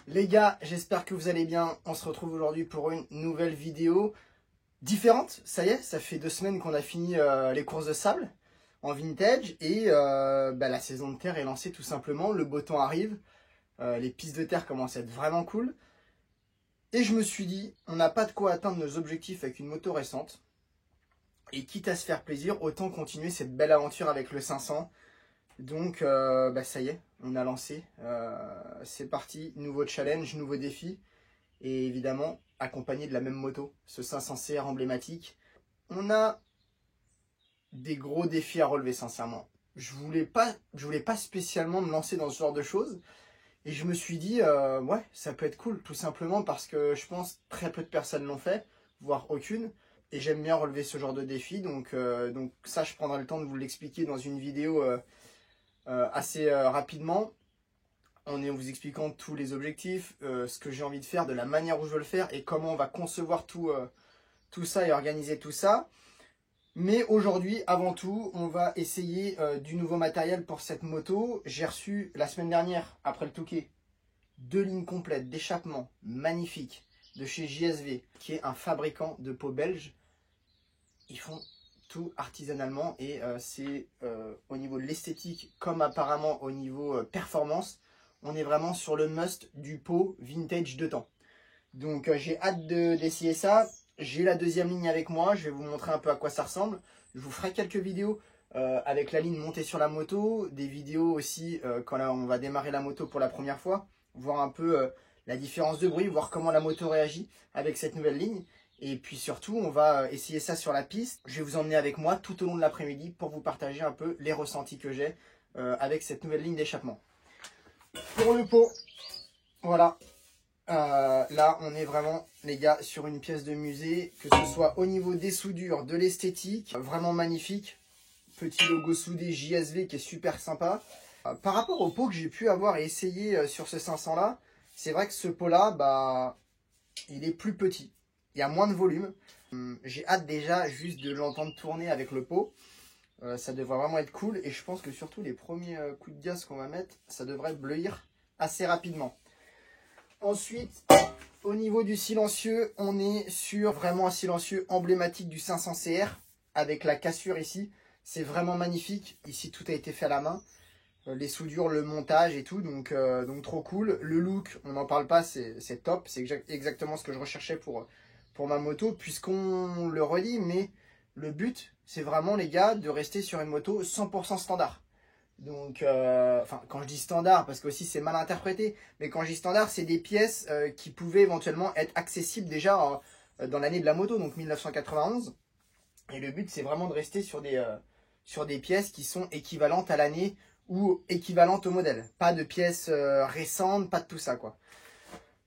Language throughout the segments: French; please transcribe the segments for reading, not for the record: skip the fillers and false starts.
Les gars, j'espère que vous allez bien. On se retrouve aujourd'hui pour une nouvelle vidéo différente. Ça y est, ça fait 2 semaines qu'on a fini les courses de sable en vintage. Et la saison de terre est lancée tout simplement. Le beau temps arrive. Les pistes de terre commencent à être vraiment cool. Et je me suis dit, on n'a pas de quoi atteindre nos objectifs avec une moto récente. Et quitte à se faire plaisir, autant continuer cette belle aventure avec le 500. Donc ça y est, on a lancé, c'est parti, nouveau challenge, nouveau défi, et évidemment accompagné de la même moto, ce 500 CR emblématique. On a des gros défis à relever sincèrement. Je voulais pas spécialement me lancer dans ce genre de choses, et je me suis dit, ouais, ça peut être cool, tout simplement parce que je pense très peu de personnes l'ont fait, voire aucune. Et j'aime bien relever ce genre de défi, donc ça je prendrai le temps de vous l'expliquer dans une vidéo assez rapidement, en vous expliquant tous les objectifs, ce que j'ai envie de faire, de la manière où je veux le faire et comment on va concevoir tout ça et organiser tout ça. Mais aujourd'hui, avant tout, on va essayer du nouveau matériel pour cette moto. J'ai reçu la semaine dernière, après le Touquet, 2 lignes complètes d'échappement magnifiques de chez JSV, qui est un fabricant de pots belge. Ils font tout artisanalement et c'est au niveau de l'esthétique comme apparemment au niveau performance, on est vraiment sur le must du pot vintage de temps. Donc j'ai hâte d'essayer ça. J'ai la 2e ligne avec moi, je vais vous montrer un peu à quoi ça ressemble. Je vous ferai quelques vidéos avec la ligne montée sur la moto, des vidéos aussi quand on va démarrer la moto pour la première fois, voir un peu la différence de bruit, voir comment la moto réagit avec cette nouvelle ligne. Et puis surtout, on va essayer ça sur la piste. Je vais vous emmener avec moi tout au long de l'après-midi pour vous partager un peu les ressentis que j'ai avec cette nouvelle ligne d'échappement. Pour le pot, voilà. Là, on est vraiment, les gars, sur une pièce de musée, que ce soit au niveau des soudures, de l'esthétique, vraiment magnifique. Petit logo soudé JSV qui est super sympa. Par rapport au pot que j'ai pu avoir et essayer sur ce 500 là, c'est vrai que ce pot là, il est plus petit. Il y a moins de volume. J'ai hâte déjà juste de l'entendre tourner avec le pot. Ça devrait vraiment être cool. Et je pense que surtout les premiers coups de gaz qu'on va mettre, ça devrait bleuir assez rapidement. Ensuite, au niveau du silencieux, on est sur vraiment un silencieux emblématique du 500 CR. Avec la cassure ici. C'est vraiment magnifique. Ici, tout a été fait à la main. Les soudures, le montage et tout. Donc trop cool. Le look, on n'en parle pas, c'est top. C'est exactement ce que je recherchais pour ma moto, puisqu'on le redit, mais le but, c'est vraiment, les gars, de rester sur une moto 100% standard. Donc, quand je dis standard, parce que aussi c'est mal interprété, mais quand je dis standard, c'est des pièces qui pouvaient éventuellement être accessibles déjà dans l'année de la moto, donc 1991. Et le but, c'est vraiment de rester sur des pièces qui sont équivalentes à l'année ou équivalentes au modèle. Pas de pièces récentes, pas de tout ça, quoi.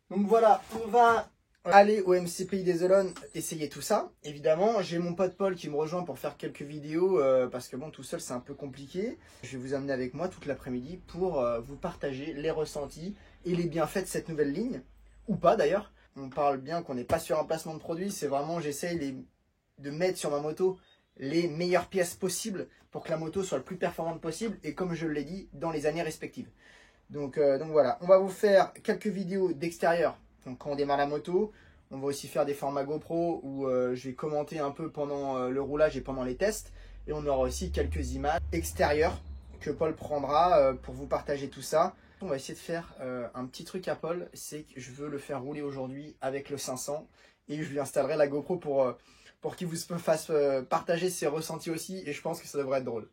Donc voilà, on va aller au MC Pays des Olonnes, essayer tout ça. Évidemment, j'ai mon pote Paul qui me rejoint pour faire quelques vidéos parce que bon, tout seul c'est un peu compliqué. Je vais vous amener avec moi toute l'après-midi pour vous partager les ressentis et les bienfaits de cette nouvelle ligne, ou pas d'ailleurs. On parle bien qu'on n'est pas sur un placement de produit, c'est vraiment j'essaye de mettre sur ma moto les meilleures pièces possibles pour que la moto soit le plus performante possible et comme je l'ai dit, dans les années respectives. Donc voilà, on va vous faire quelques vidéos d'extérieur. Donc quand on démarre la moto, on va aussi faire des formats GoPro où je vais commenter un peu pendant le roulage et pendant les tests. Et on aura aussi quelques images extérieures que Paul prendra pour vous partager tout ça. On va essayer de faire un petit truc à Paul, c'est que je veux le faire rouler aujourd'hui avec le 500. Et je lui installerai la GoPro pour qu'il vous fasse partager ses ressentis aussi. Et je pense que ça devrait être drôle.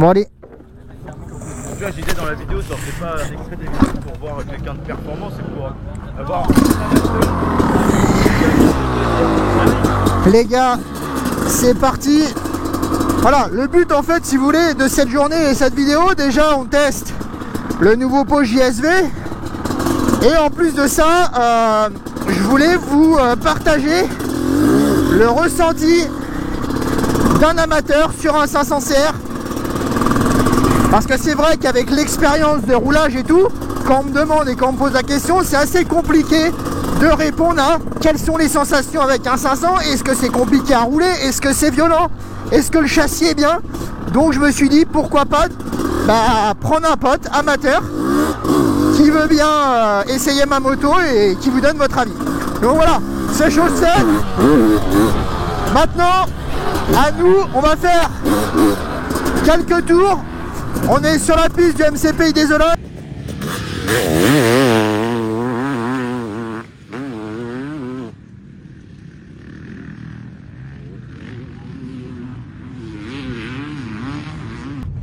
Bon allez. Tu vois, j'étais dans la vidéo, ça fait pas un extrait des vidéos pour voir quelqu'un de performant, c'est pour avoir les gars, c'est parti. Voilà, le but en fait, si vous voulez, de cette journée et cette vidéo, déjà on teste le nouveau pot JSV. Et en plus de ça, je voulais vous partager le ressenti d'un amateur sur un 500 CR. Parce que c'est vrai qu'avec l'expérience de roulage et tout, quand on me demande et quand on me pose la question, c'est assez compliqué de répondre à quelles sont les sensations avec un 500. Est-ce que c'est compliqué à rouler? Est-ce que c'est violent? Est-ce que le châssis est bien? Donc je me suis dit pourquoi pas prendre un pote amateur qui veut bien essayer ma moto et qui vous donne votre avis. Donc voilà, c'est chose faite. Maintenant, à nous, on va faire quelques tours. On est sur la piste du MCPI des Olonnes.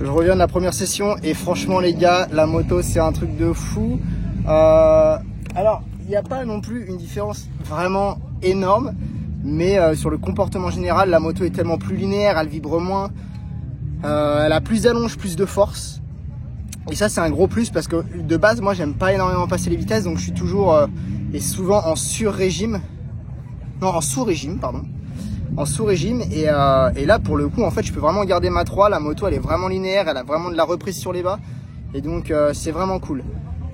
Je reviens de la première session et franchement les gars, la moto c'est un truc de fou. Alors, il n'y a pas non plus une différence vraiment énorme, mais sur le comportement général, la moto est tellement plus linéaire, elle vibre moins. Elle a plus d'allonge, plus de force. Et ça c'est un gros plus parce que de base moi j'aime pas énormément passer les vitesses, donc je suis toujours et souvent en sur-régime. Non, en sous-régime, pardon. En sous-régime et là pour le coup en fait je peux vraiment garder ma 3. La moto elle est vraiment linéaire, elle a vraiment de la reprise sur les bas. Et donc c'est vraiment cool.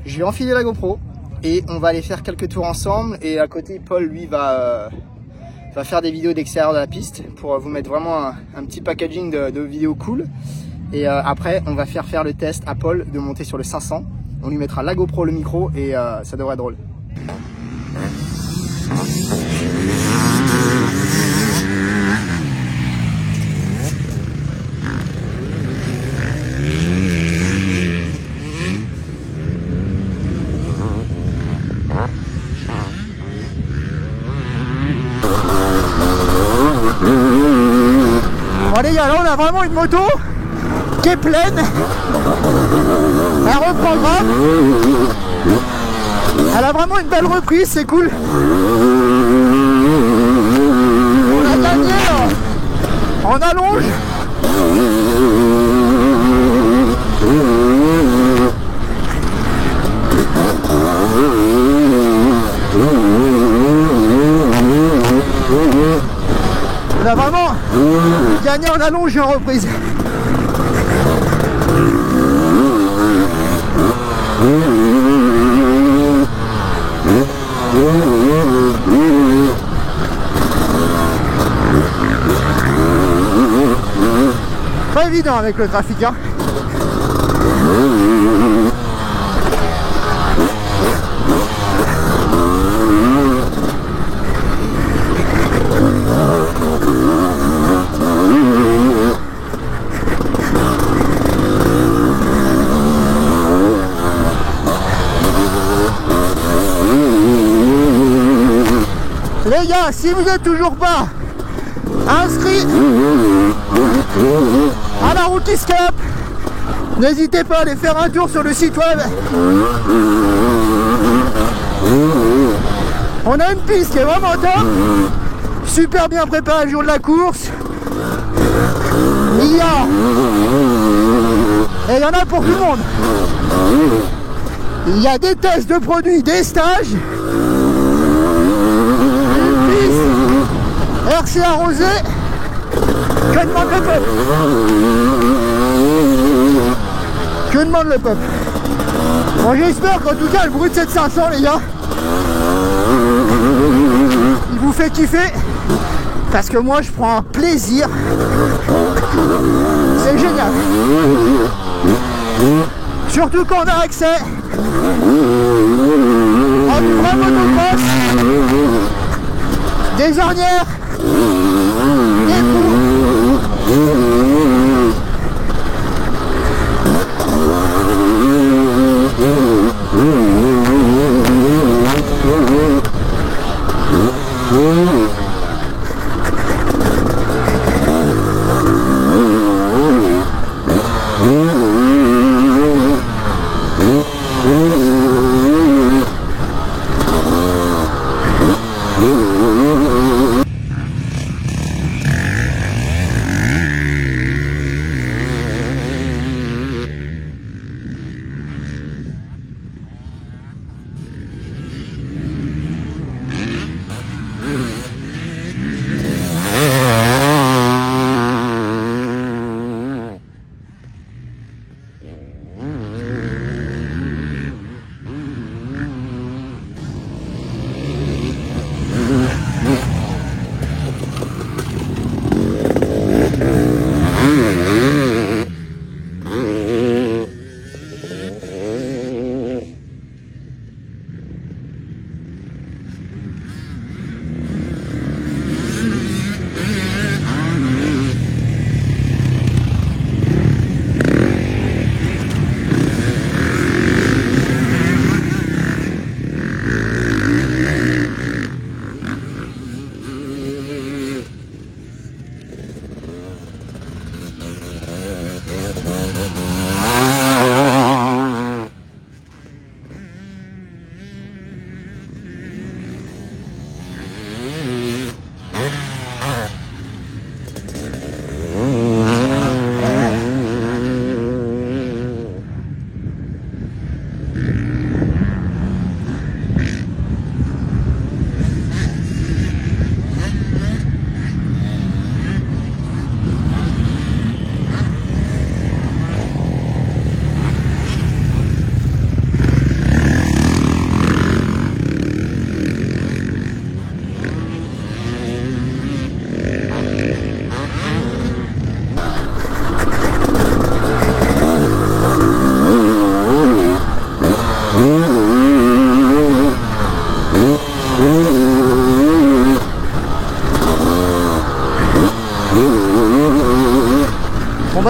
Je vais enfiler la GoPro et on va aller faire quelques tours ensemble. Et à côté Paul lui va faire des vidéos d'extérieur de la piste pour vous mettre vraiment un petit packaging de vidéos cool. Et après on va faire le test à Paul de monter sur le 500. On lui mettra la GoPro, le micro et ça devrait être drôle. Bon les gars, là on a vraiment une moto qui est pleine. Elle reprend grave. Elle a vraiment une belle reprise, c'est cool. On a gagné en allonge. On a vraiment gagné en allonge et en reprise. Pas évident avec le trafic, hein. Les gars, si vous n'êtes toujours pas inscrits à la route Escape, n'hésitez pas à aller faire un tour sur le site web. On a une piste qui est vraiment top, super bien préparée le jour de la course. Il y en a pour tout le monde. Il y a des tests de produits, des stages. RC arrosé, que demande le peuple? Que demande le peuple? Bon, j'espère qu'en tout cas le bruit de cette 500 les gars, il vous fait kiffer, parce que moi je prends un plaisir, c'est génial. Surtout quand on a accès à une vraie motocross, des ornières, des coups.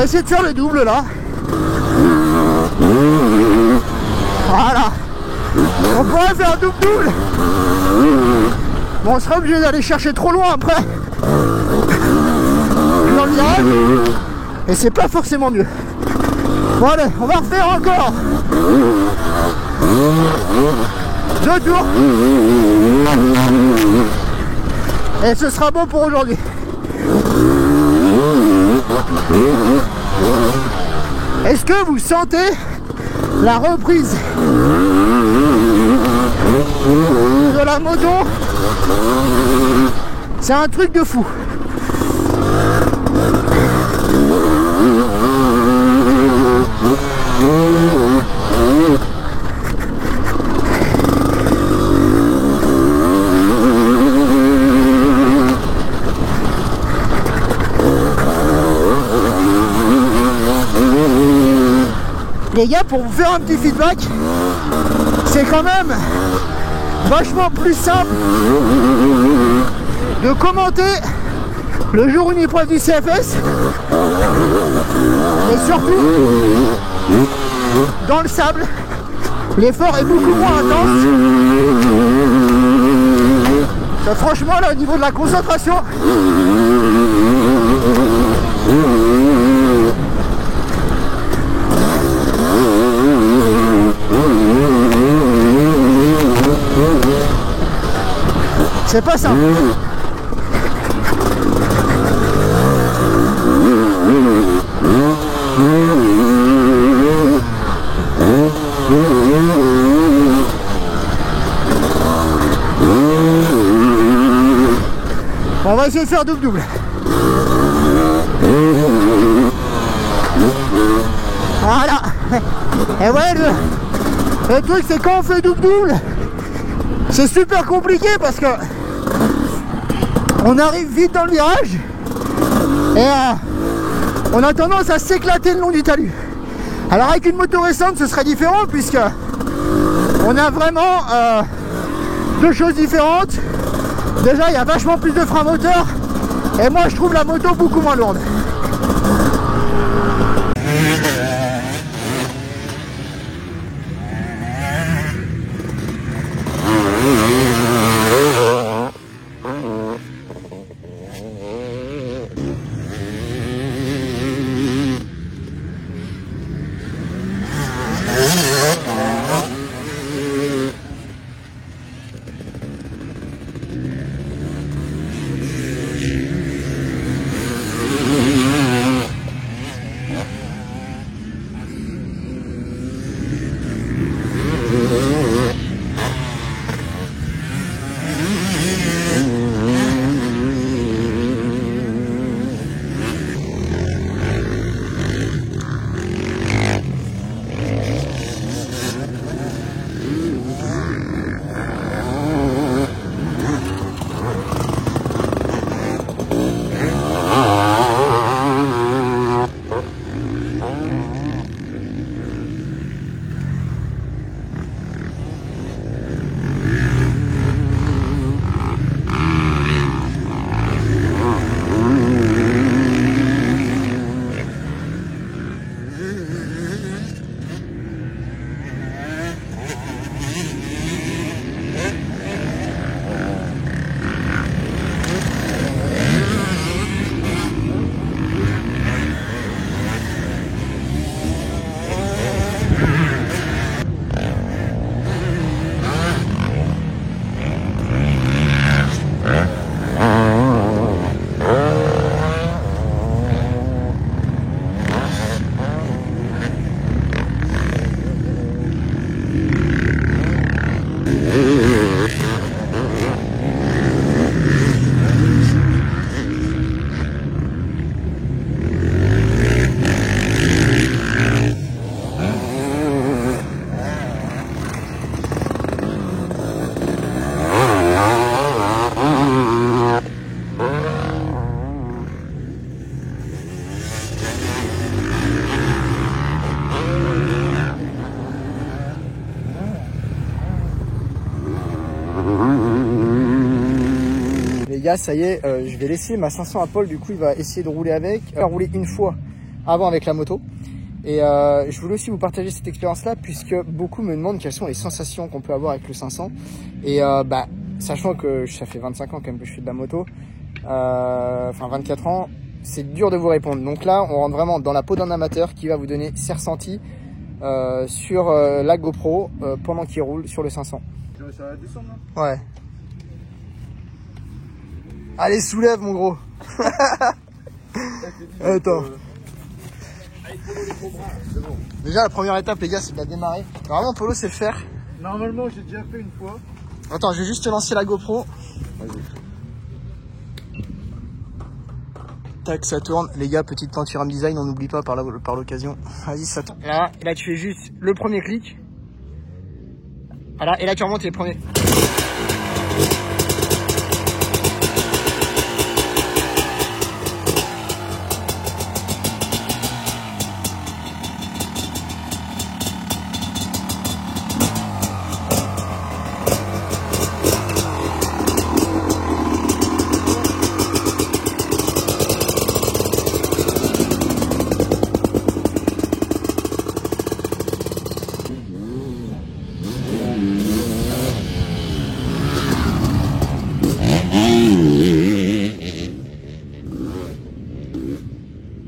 va essayer de faire le double là. Voilà. On pourrait faire un double-double. Bon, on sera obligé d'aller chercher trop loin après. Dans le virage. Et c'est pas forcément mieux. Bon allez, on va refaire encore 2 tours. Et ce sera bon pour aujourd'hui. Est-ce que vous sentez la reprise de la moto? C'est un truc de fou. Les gars, pour vous faire un petit feedback, c'est quand même vachement plus simple de commenter le jour une épreuve du CFS et surtout dans le sable. L'effort est beaucoup moins intense. Franchement là, au niveau de la concentration, c'est pas simple. On va essayer de faire double-double. Voilà. Et ouais, le truc c'est quand on fait double-double, c'est super compliqué parce que on arrive vite dans le virage et on a tendance à s'éclater le long du talus. Alors avec une moto récente ce serait différent puisque on a vraiment deux choses différentes. Déjà il y a vachement plus de frein moteur et moi je trouve la moto beaucoup moins lourde. Les gars, ça y est, je vais laisser ma 500 à Paul, du coup il va essayer de rouler avec. Il va rouler une fois avant avec la moto. Et je voulais aussi vous partager cette expérience-là puisque beaucoup me demandent quelles sont les sensations qu'on peut avoir avec le 500. Et sachant que ça fait 25 ans quand même que je fais de la moto, enfin 24 ans, c'est dur de vous répondre. Donc là, on rentre vraiment dans la peau d'un amateur qui va vous donner ses ressentis sur la GoPro pendant qu'il roule sur le 500. Ça va descendre là ? Ouais. Allez, soulève mon gros. Attends. Déjà la première étape les gars c'est de la démarrer. Normalement Polo c'est le faire. Normalement j'ai déjà fait une fois. Attends, je vais juste te lancer la GoPro. Vas-y. Tac, ça tourne. Les gars, petite peinture en design, on n'oublie pas par l'occasion. Vas-y, ça tourne. Là, et là tu fais juste le premier clic. Voilà, et là tu remontes les premiers.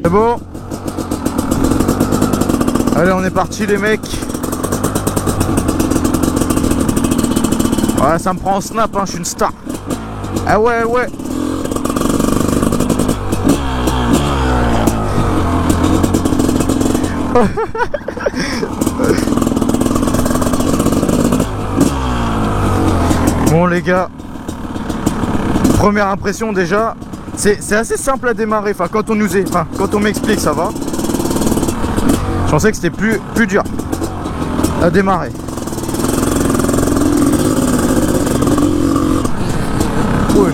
C'est bon. Allez, on est parti les mecs. Ouais, ça me prend en snap, hein, je suis une star. Ah ouais, ouais. Bon les gars, première impression déjà. C'est assez simple à démarrer, enfin quand on m'explique ça va. Je pensais que c'était plus dur à démarrer. Oui.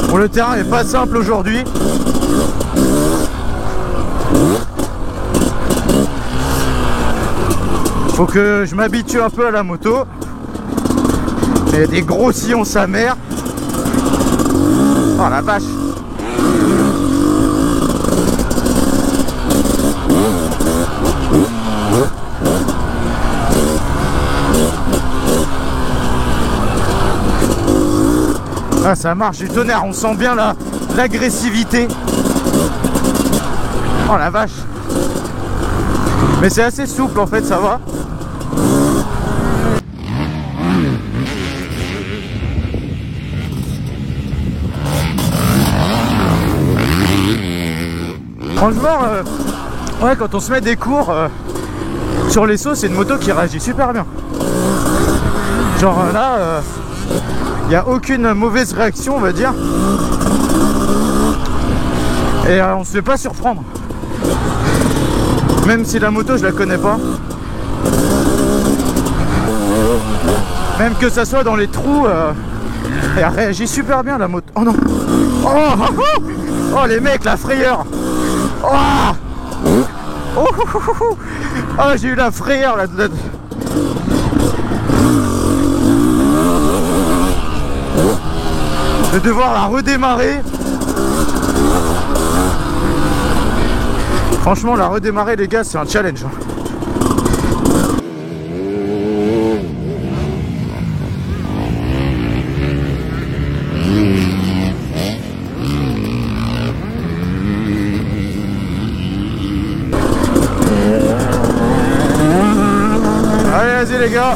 Bon, le terrain est pas simple aujourd'hui. Faut que je m'habitue un peu à la moto. Il y a des gros sillons sa mère. Oh la vache. Ah ça marche du tonnerre, on sent bien l'agressivité. Oh la vache. Mais c'est assez souple en fait, ça va. Franchement, ouais, quand on se met des cours sur les sauts, c'est une moto qui réagit super bien. Genre là, il n'y a aucune mauvaise réaction, on va dire. Et on se fait pas surprendre. Même si la moto, je la connais pas. Même que ça soit dans les trous, elle réagit super bien la moto. Oh non. Oh, oh, oh, oh les mecs, la frayeur. Oh, oh, oh, oh, oh, j'ai eu la frayeur là. De devoir la redémarrer. Franchement, la redémarrer les gars, c'est un challenge. Allez, vas-y les gars.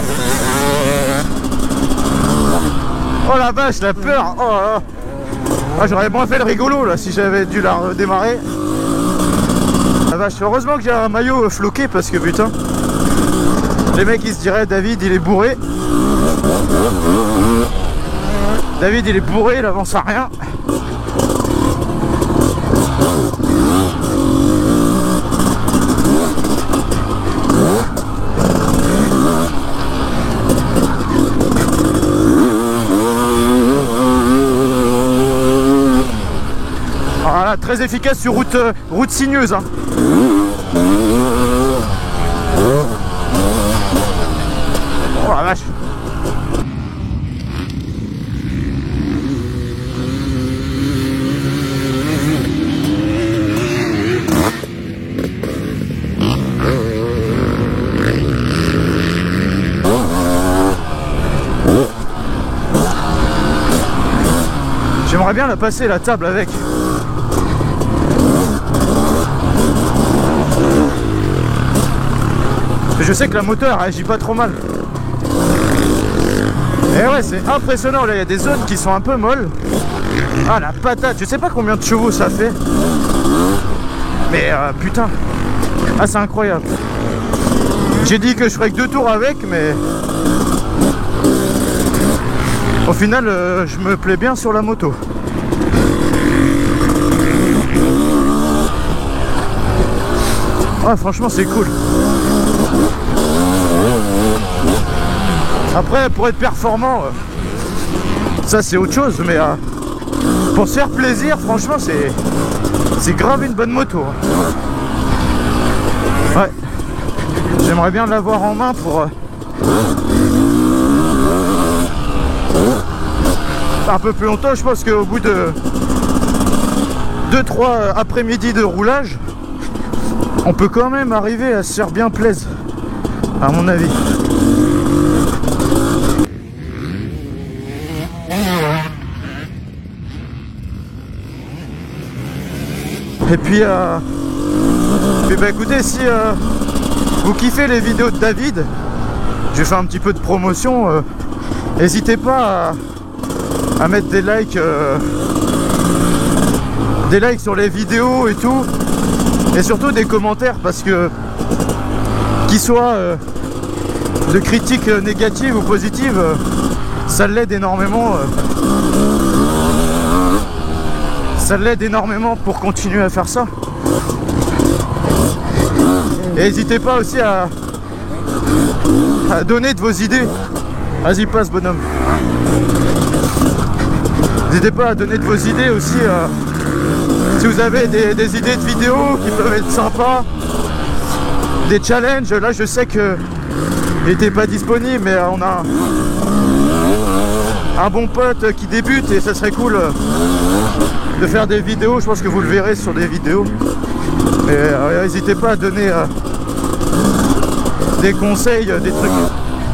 Oh la vache, la peur. Oh là là. Ah, j'aurais moins fait le rigolo là si j'avais dû la redémarrer. La vache, heureusement que j'ai un maillot floqué parce que putain, les mecs ils se diraient David il est bourré. David il est bourré, il avance à rien. Voilà, très efficace sur route sinueuse. Hein. Oh la vache. J'aimerais bien la passer la table avec. Je sais que la moto elle réagit pas trop mal. Et ouais, c'est impressionnant là, il y a des zones qui sont un peu molles. Ah la patate, je sais pas combien de chevaux ça fait. Mais putain. Ah c'est incroyable. J'ai dit que je ferais que 2 tours avec, mais au final je me plais bien sur la moto. Ah franchement c'est cool. Après pour être performant, ça c'est autre chose, mais pour se faire plaisir franchement c'est grave une bonne moto. Ouais. J'aimerais bien l'avoir en main pour un peu plus longtemps. Je pense qu'au bout de 2-3 après-midi de roulage, on peut quand même arriver à se faire bien plaisir, à mon avis. Et puis bah écoutez, si vous kiffez les vidéos de David, je fais un petit peu de promotion, n'hésitez pas à mettre des likes sur les vidéos et tout, et surtout des commentaires, parce que qu'ils soient de critiques négatives ou positives, ça l'aide énormément. Ça l'aide énormément pour continuer à faire ça. Et n'hésitez pas aussi à donner de vos idées. Vas-y, passe bonhomme. N'hésitez pas à donner de vos idées aussi. Si vous avez des idées de vidéos qui peuvent être sympas, des challenges. Là je sais que il n'était pas disponible, mais on a un bon pote qui débute et ça serait cool de faire des vidéos. Je pense que vous le verrez sur des vidéos. Mais n'hésitez pas à donner des conseils, des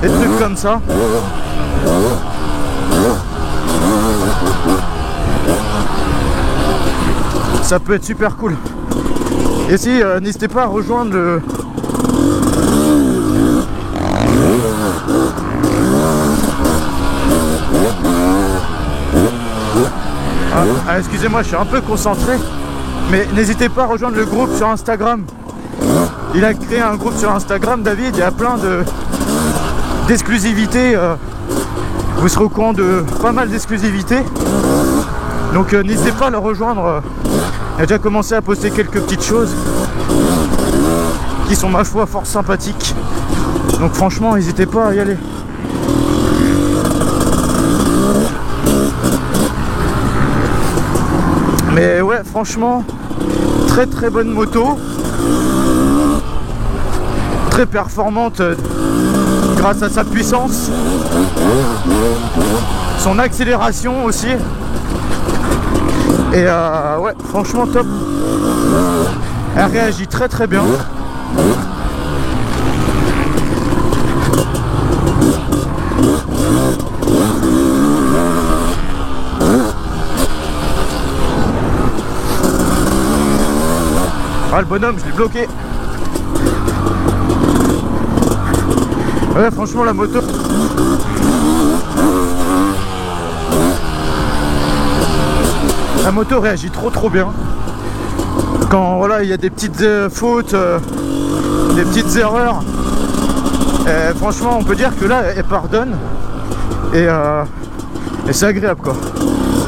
trucs comme ça. Ça peut être super cool. Et si n'hésitez pas à rejoindre le excusez-moi, je suis un peu concentré, mais n'hésitez pas à rejoindre le groupe sur Instagram. Il a créé un groupe sur Instagram, David. Il y a plein d'exclusivités. Vous serez au courant de pas mal d'exclusivités. Donc n'hésitez pas à le rejoindre. Il a déjà commencé à poster quelques petites choses qui sont ma foi fort sympathiques. Donc franchement, n'hésitez pas à y aller. Mais ouais, franchement, très très bonne moto. Très performante grâce à sa puissance. Son accélération aussi. Et ouais, franchement top. Elle réagit très très bien. Ah, le bonhomme, je l'ai bloqué. Ouais, franchement, la moto. La moto réagit trop bien. Quand voilà, il y a des petites fautes, des petites erreurs. Franchement, on peut dire que là, elle pardonne. Et c'est agréable quoi.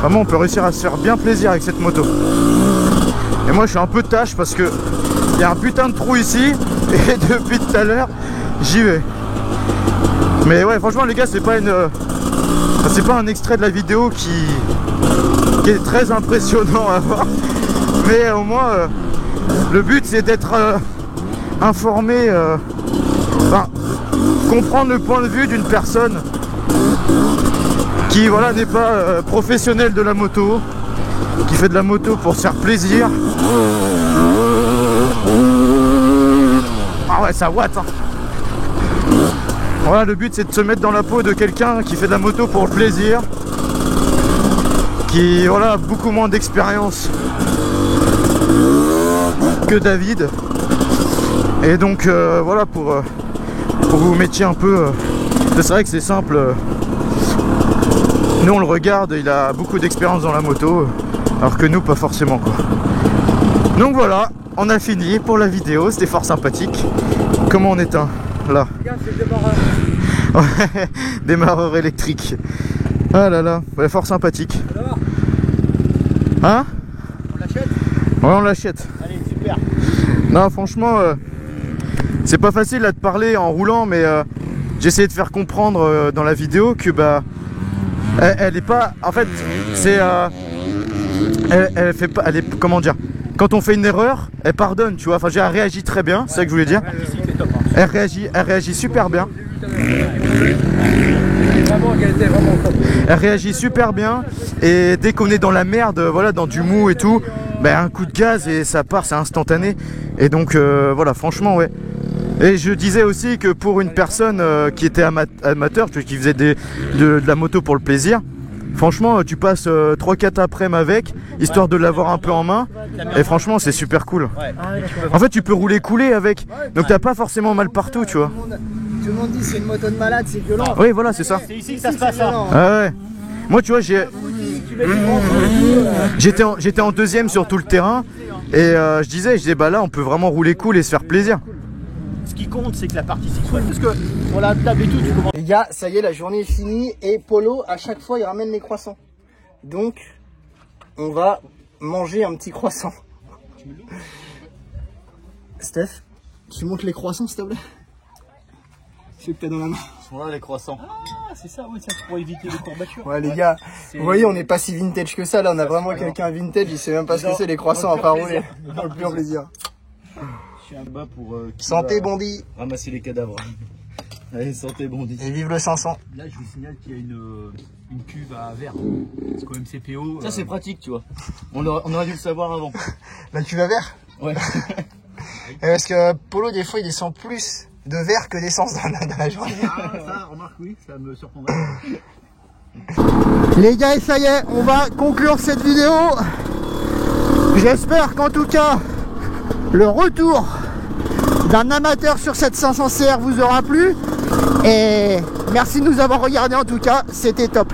Vraiment, on peut réussir à se faire bien plaisir avec cette moto. Et moi je suis un peu tâche parce que il y a un putain de trou ici et depuis tout à l'heure j'y vais. Mais ouais, franchement les gars, c'est pas un extrait de la vidéo qui est très impressionnant à voir. Mais au moins le but c'est d'être informé, enfin, comprendre le point de vue d'une personne qui voilà n'est pas professionnelle de la moto, qui fait de la moto pour se faire plaisir. Ah ouais, ça watt hein. Voilà, le but c'est de se mettre dans la peau de quelqu'un qui fait de la moto pour le plaisir. qui voilà, a beaucoup moins d'expérience que David. Et donc voilà, pour que vous mettiez un peu... c'est vrai que c'est simple. Nous on le regarde, il a beaucoup d'expérience dans la moto, alors que nous pas forcément quoi. Donc voilà, on a fini pour la vidéo, c'était fort sympathique. Comment on éteint là? C'est le démarreur. Ouais, démarreur électrique. Ah là là, ouais, fort sympathique. Hein? On l'achète? Ouais, on l'achète. Allez, super. Non, franchement, c'est pas facile à te parler en roulant, mais j'ai essayé de faire comprendre dans la vidéo que bah elle est pas, en fait, c'est elle fait pas, elle est, comment dire, quand on fait une erreur, elle pardonne, tu vois. Enfin, elle réagit très bien, c'est ça que je voulais dire. Elle réagit super bien. Elle réagit super bien, et dès qu'on est dans la merde, voilà, dans du mou et tout, ben un coup de gaz et ça part, c'est instantané. Et donc voilà, franchement, ouais. Et je disais aussi que pour une personne qui était amateur, qui faisait de la moto pour le plaisir, franchement, tu passes 3-4 après-midi avec, histoire de l'avoir un peu en main. Et franchement, c'est super cool. En fait, tu peux rouler couler avec, donc t'as pas forcément mal partout, tu vois. Tout le monde dit c'est une moto de malade, c'est violent. Oui, voilà, c'est ça. C'est ici que ça se passe. Hein. Ah ouais. Moi, tu vois, j'étais en deuxième sur tout le terrain, et je disais bah là, on peut vraiment rouler cool et se faire plaisir. Ce qui compte, c'est que la partie s'y soit. Parce que pour la table et tout, tu commences. Les gars, ça y est, la journée est finie et Polo, à chaque fois, il ramène les croissants. Donc, on va manger un petit croissant. Steph, tu montes les croissants, s'il te plaît? C'est que t'as dans la main. Voilà les croissants. Ah, c'est ça, oui, ça pour éviter les courbatures. Ouais, les gars, vous voyez, on n'est pas si vintage que ça. Là, on a vraiment quelqu'un vintage, il sait même pas ce que c'est les croissants après rouler. Dans le pur plaisir. Je suis un bas pour. Santé, Bondy. Ramasser les cadavres. Allez, santé, Bondy. Et vive le 500. Là, je vous signale qu'il y a une cuve à verre. Parce qu'au MCPO. Ça, c'est pratique, tu vois. On aurait dû le savoir avant. La cuve à verre? Ouais. Parce que Polo, des fois, il descend plus de verre que d'essence dans la journée. Ah, ça, remarque, oui, ça me surprendrait. Les gars, et ça y est, on va conclure cette vidéo. J'espère qu'en tout cas, le retour d'un amateur sur cette 500 CR vous aura plu. Et merci de nous avoir regardé en tout cas, c'était top.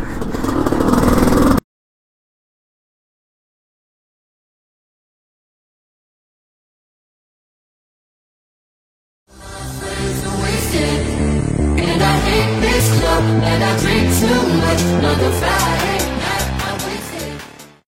And I hate this club, and I drink too much. Another